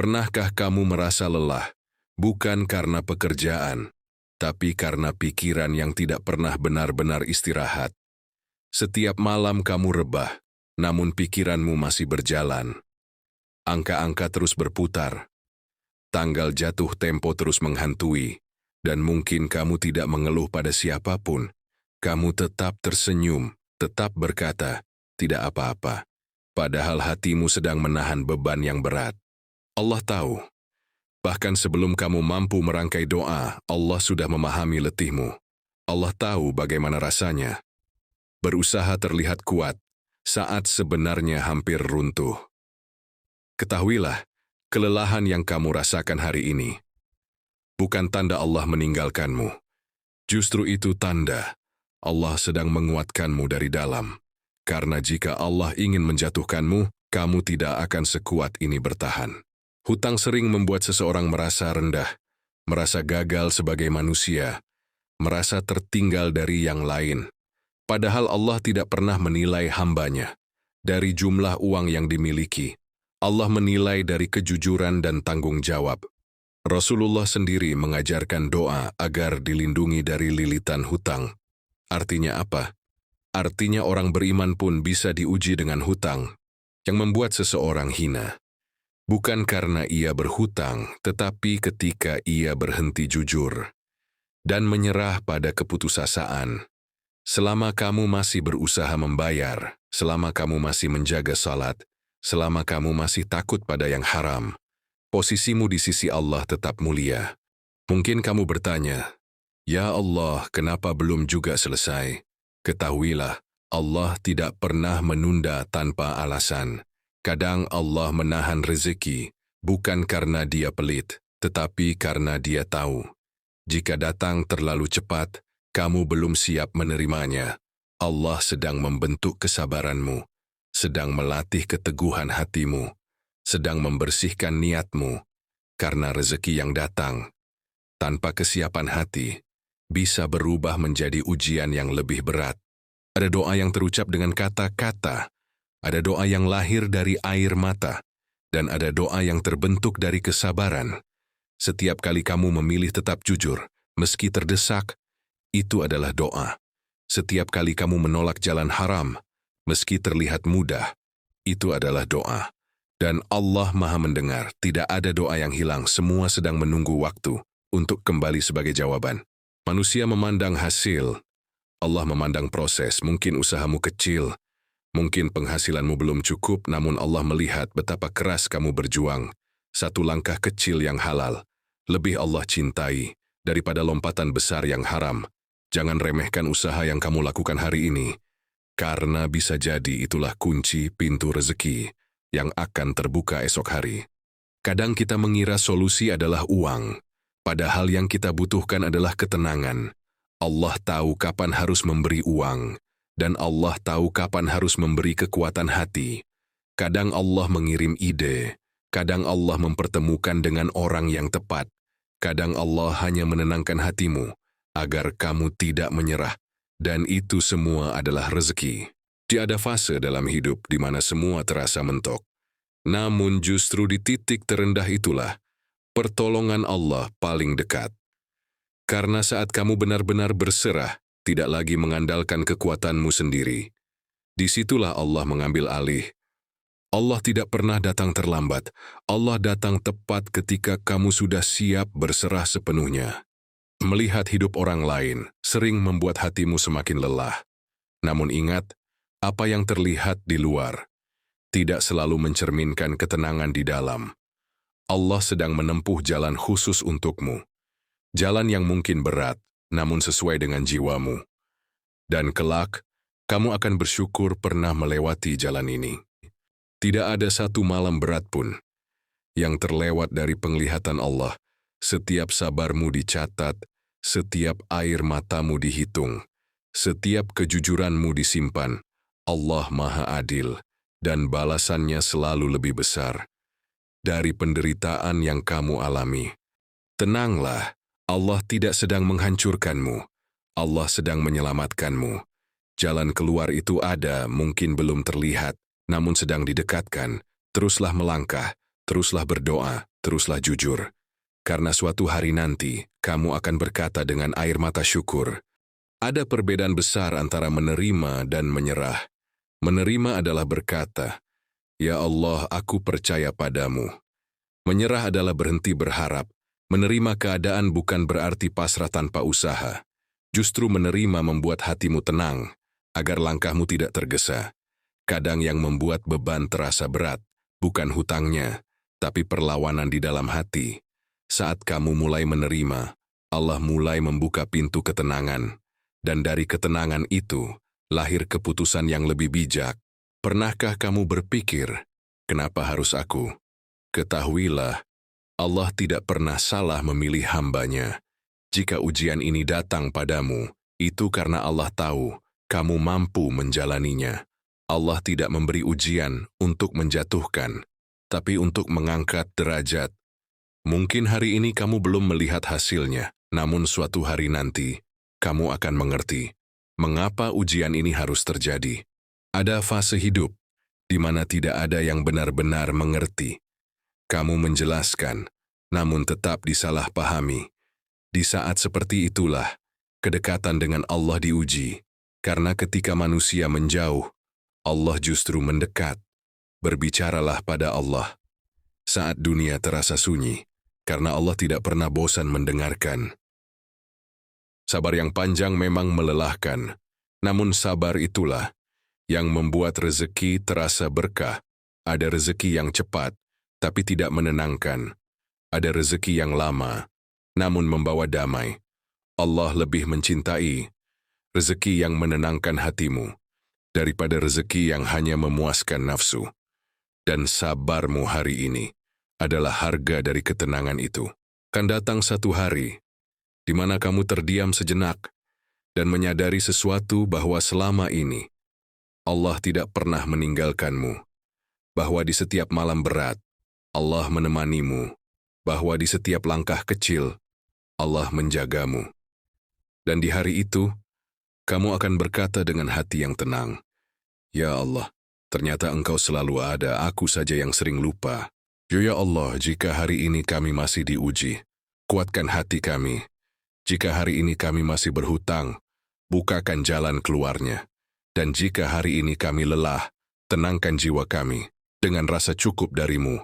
Pernahkah kamu merasa lelah, bukan karena pekerjaan, tapi karena pikiran yang tidak pernah benar-benar istirahat? Setiap malam kamu rebah, namun pikiranmu masih berjalan. Angka-angka terus berputar, tanggal jatuh tempo terus menghantui, dan mungkin kamu tidak mengeluh pada siapapun. Kamu tetap tersenyum, tetap berkata, tidak apa-apa. Padahal hatimu sedang menahan beban yang berat. Allah tahu. Bahkan sebelum kamu mampu merangkai doa, Allah sudah memahami letihmu. Allah tahu bagaimana rasanya. Berusaha terlihat kuat, saat sebenarnya hampir runtuh. Ketahuilah, kelelahan yang kamu rasakan hari ini bukan tanda Allah meninggalkanmu. Justru itu tanda Allah sedang menguatkanmu dari dalam. Karena jika Allah ingin menjatuhkanmu, kamu tidak akan sekuat ini bertahan. Hutang sering membuat seseorang merasa rendah, merasa gagal sebagai manusia, merasa tertinggal dari yang lain. Padahal Allah tidak pernah menilai hambanya dari jumlah uang yang dimiliki. Allah menilai dari kejujuran dan tanggung jawab. Rasulullah sendiri mengajarkan doa agar dilindungi dari lilitan hutang. Artinya apa? Artinya orang beriman pun bisa diuji dengan hutang yang membuat seseorang hina. Bukan karena ia berhutang, tetapi ketika ia berhenti jujur dan menyerah pada keputusasaan. Selama kamu masih berusaha membayar, selama kamu masih menjaga salat, selama kamu masih takut pada yang haram, posisimu di sisi Allah tetap mulia. Mungkin kamu bertanya, "Ya Allah, kenapa belum juga selesai?" Ketahuilah, Allah tidak pernah menunda tanpa alasan. Kadang Allah menahan rezeki, bukan karena Dia pelit, tetapi karena Dia tahu. Jika datang terlalu cepat, kamu belum siap menerimanya. Allah sedang membentuk kesabaranmu, sedang melatih keteguhan hatimu, sedang membersihkan niatmu, karena rezeki yang datang tanpa kesiapan hati bisa berubah menjadi ujian yang lebih berat. Ada doa yang terucap dengan kata-kata, ada doa yang lahir dari air mata, dan ada doa yang terbentuk dari kesabaran. Setiap kali kamu memilih tetap jujur, meski terdesak, itu adalah doa. Setiap kali kamu menolak jalan haram, meski terlihat mudah, itu adalah doa. Dan Allah Maha mendengar, tidak ada doa yang hilang, semua sedang menunggu waktu untuk kembali sebagai jawaban. Manusia memandang hasil, Allah memandang proses. Mungkin usahamu kecil, mungkin penghasilanmu belum cukup, namun Allah melihat betapa keras kamu berjuang. Satu langkah kecil yang halal, lebih Allah cintai daripada lompatan besar yang haram. Jangan remehkan usaha yang kamu lakukan hari ini, karena bisa jadi itulah kunci pintu rezeki yang akan terbuka esok hari. Kadang kita mengira solusi adalah uang, padahal yang kita butuhkan adalah ketenangan. Allah tahu kapan harus memberi uang, dan Allah tahu kapan harus memberi kekuatan hati. Kadang Allah mengirim ide, kadang Allah mempertemukan dengan orang yang tepat, kadang Allah hanya menenangkan hatimu, agar kamu tidak menyerah, dan itu semua adalah rezeki. Tiada fase dalam hidup di mana semua terasa mentok. Namun justru di titik terendah itulah, pertolongan Allah paling dekat. Karena saat kamu benar-benar berserah, tidak lagi mengandalkan kekuatanmu sendiri, disitulah Allah mengambil alih. Allah tidak pernah datang terlambat. Allah datang tepat ketika kamu sudah siap berserah sepenuhnya. Melihat hidup orang lain sering membuat hatimu semakin lelah. Namun ingat, apa yang terlihat di luar tidak selalu mencerminkan ketenangan di dalam. Allah sedang menempuh jalan khusus untukmu. Jalan yang mungkin berat, namun sesuai dengan jiwamu. Dan kelak, kamu akan bersyukur pernah melewati jalan ini. Tidak ada satu malam berat pun yang terlewat dari penglihatan Allah. Setiap sabarmu dicatat, setiap air matamu dihitung, setiap kejujuranmu disimpan. Allah Maha Adil, dan balasannya selalu lebih besar dari penderitaan yang kamu alami. Tenanglah, Allah tidak sedang menghancurkanmu. Allah sedang menyelamatkanmu. Jalan keluar itu ada, mungkin belum terlihat, namun sedang didekatkan. Teruslah melangkah, Teruslah berdoa, teruslah jujur. Karena suatu hari nanti, kamu akan berkata dengan air mata syukur. Ada perbedaan besar antara menerima dan menyerah. Menerima adalah berkata, "Ya Allah, aku percaya padamu." Menyerah adalah berhenti berharap. Menerima keadaan bukan berarti pasrah tanpa usaha. Justru menerima membuat hatimu tenang, agar langkahmu tidak tergesa. Kadang yang membuat beban terasa berat, bukan hutangnya, tapi perlawanan di dalam hati. Saat kamu mulai menerima, Allah mulai membuka pintu ketenangan. Dan dari ketenangan itu, lahir keputusan yang lebih bijak. Pernahkah kamu berpikir, kenapa harus aku? Ketahuilah, Allah tidak pernah salah memilih hambanya. Jika ujian ini datang padamu, itu karena Allah tahu kamu mampu menjalaninya. Allah tidak memberi ujian untuk menjatuhkan, tapi untuk mengangkat derajat. Mungkin hari ini kamu belum melihat hasilnya, namun suatu hari nanti, kamu akan mengerti mengapa ujian ini harus terjadi. Ada fase hidup di mana tidak ada yang benar-benar mengerti. Kamu menjelaskan, namun tetap disalahpahami. Di saat seperti itulah, kedekatan dengan Allah diuji, karena ketika manusia menjauh, Allah justru mendekat. Berbicaralah pada Allah. Saat dunia terasa sunyi, karena Allah tidak pernah bosan mendengarkan. Sabar yang panjang memang melelahkan, namun sabar itulah yang membuat rezeki terasa berkah. Ada rezeki yang cepat, tapi tidak menenangkan. Ada rezeki yang lama, namun membawa damai. Allah lebih mencintai rezeki yang menenangkan hatimu daripada rezeki yang hanya memuaskan nafsu. Dan sabarmu hari ini adalah harga dari ketenangan itu. Kan datang satu hari di mana kamu terdiam sejenak dan menyadari sesuatu bahwa selama ini Allah tidak pernah meninggalkanmu, bahwa di setiap malam berat Allah menemanimu, bahwa di setiap langkah kecil Allah menjagamu. Dan di hari itu, kamu akan berkata dengan hati yang tenang, "Ya Allah, ternyata Engkau selalu ada, aku saja yang sering lupa. Ya Allah, jika hari ini kami masih diuji, kuatkan hati kami. Jika hari ini kami masih berhutang, bukakan jalan keluarnya. Dan jika hari ini kami lelah, tenangkan jiwa kami dengan rasa cukup darimu.